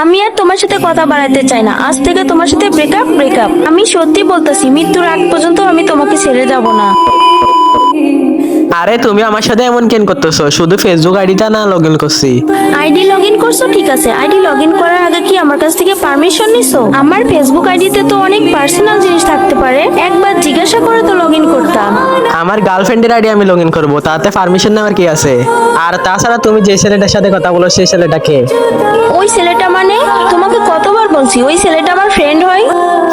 আমি আর তোমার সাথে কথা বাড়াতে চাই না। আজ থেকে তোমার সাথে ব্রেকআপ। আমি সত্যি বলতেছি, মৃত্যুর আগ পর্যন্ত আমি তোমাকে ছেড়ে যাব না। আরে তুমি আমার সাথে এমন কেন করতেছো? শুধু ফেসবুক আইডিটা না লগ ইন করছি। আইডি লগ ইন করছো, ঠিক আছে। আইডি লগ ইন করার আগে কি আমার কাছ থেকে পারমিশন নিছো? আমার ফেসবুক আইডিতে তো অনেক পার্সোনাল জিনিস থাকতে পারে, একবার জিজ্ঞাসা করে তো লগ ইন করতাম। আমার গার্লফ্রেন্ডের আইডি আমি লগ ইন করবো, তাতে পারমিশন নেওয়ার কি আছে? আর তাছাড়া তুমি যে ছেলেটার সাথে কথা বলো সেই ছেলেটাকে? ওই ছেলেটা মানে? তোমাকে কতবার বলছি ওই ছেলেটা আমার ফ্রেন্ড হয়।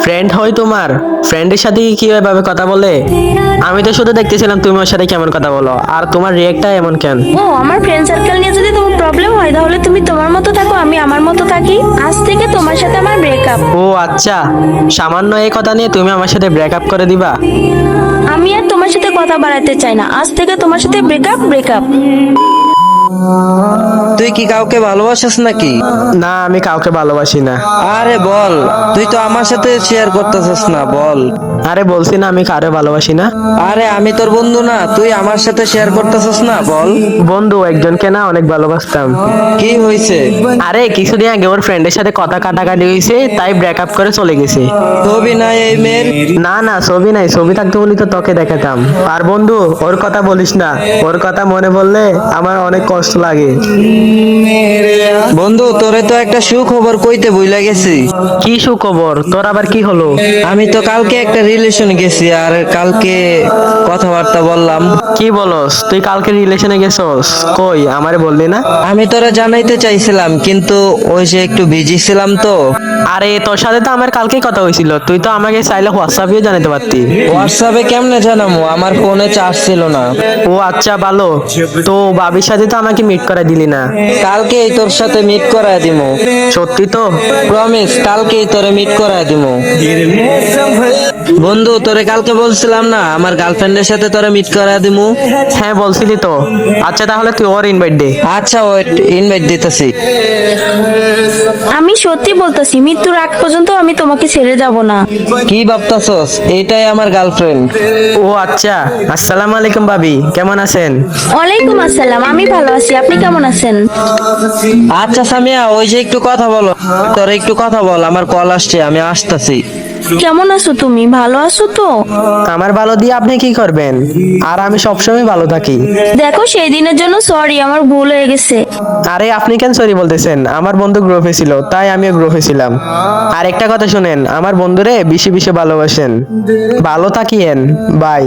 ফ্রেন্ড হয় তোমার? ফ্রেন্ডের সাথে কি ভাবে কথা বলে? আমি তো শুধু দেখতেছিলাম তুমি ওর সাথে কেমন কথা বলো, আর তোমার রিয়েক্টটা এমন কেন? ও, আমার ফ্রেন্ড সার্কেল নিয়ে যদি তোমার প্রবলেম হয় তাহলে তুমি তোমার মতো থাকো, আমি আমার মতো থাকি। আজ থেকে তোমার সাথে আমার ব্রেকআপ। ও আচ্ছা, সামান্য এই কথা নিয়ে তুমি আমার সাথে ব্রেকআপ করে দিবা? আমি আর তোমার সাথে কথা বাড়াতে চাই না। আজ থেকে তোমার সাথে ব্রেকআপ। তুই কি কাউকে ভালোবাসিস নাকি? না, আমি কাউকে ভালোবাসি না। আরে বল, তুই তো আমার সাথে শেয়ার করতেছিস না, বল। আরে বলছি না আমি কারো ভালোবাসি না। আরে আমি তোর বন্ধু না, তুই আমার সাথে শেয়ার করতেছিস না, বল। বন্ধু একজনকে না অনেক ভালোবাসতাম। কি হয়েছে? আরে কিছুদিন আগে ওর ফ্রেন্ডের সাথে কথা কাটাকাটি হয়েছে, তাই ব্রেকআপ করে চলে গেছে। ছবি নাই এই মেয়ের? না না, ছবি নাই। ছবি থাকতে বলি তো তোকে দেখাতাম। আর বন্ধু ওর কথা বলিস না, ওর কথা মনে পড়লে আমার অনেক কষ্ট লাগে। বন্ধু, তোরে তো একটা সুখবর কইতে ভুলে গেছি। কি সুখবর? তোর আবার কি হলো? আমি তো কালকে একটা রিলেশন গেছি, আর কালকে কথাবার্তা বললাম। কি বলস? তুই কালকে রিলেশনে গেছস? কই আমারে বললি না? আমি তোরা জানাইতে চাইছিলাম, কিন্তু ওই যে একটু বিজি ছিলাম তো। আরে তোর সাথে তো আমার কালকেই কথা হয়েছিল, তুই তো আমাকে চাইলে হোয়াটসঅ্যাপেও জানাতে পারতি। হোয়াটসঅ্যাপে কেমনে জানামু? আমার ফোনে চার্জ ছিল না। ও আচ্ছা, ভালো। তো ভাবির সাথে তো আমাকে মিট করে দিলি না। কালকেই তোর সাথে মিট করায় দিমু। সত্যি তো? প্রমিস, কালকেই তোরে মিট করায় দিমু। বন্ধু, তোরে কালকে বলছিলাম না আমার গার্লফ্রেন্ডের সাথে তোরে মিট করায় দিমু? হ্যাঁ বলছিলি তো। আচ্ছা তাহলে তুই ওর ইনভাইট দে। আচ্ছা, ওয়েট, ইনভাইট দিতেছি। আমি সত্যি বলতেছি, মৃত্যুর আগ পর্যন্ত আমি তোমাকে ছেড়ে যাব না। কি ভাবতাছস? এইটাই আমার গার্লফ্রেন্ড। ও আচ্ছা। আসসালামু আলাইকুম ভাবি, কেমন আছেন? ওয়ালাইকুম আসসালাম, আমি ভালো আছি। আপনি কেমন আছেন? আচ্ছা সামিয়া, ওই যে একটু কথা বলো, তোরে একটু কথা বল, আমার কল আসছে, আমি আসতেছি। কেমন আছো তুমি? ভালো আছো তো? আমার ভালো দিয়ে আপনি কি করবেন? আর আমি সবসময় ভালো থাকি। দেখো, সেই দিনের জন্য সরি, আমার ভুল হয়ে গেছে। আরে আপনি কেন সরি বলতেছেন? আমার বন্ধু গ্রুপে ছিল, তাই আমিও গ্রুপে ছিলাম। আর একটা কথা শুনেন, আমার বন্ধুরে বেশি বেশি ভালোবাসেন। ভালো থাকিয়েন। বাই।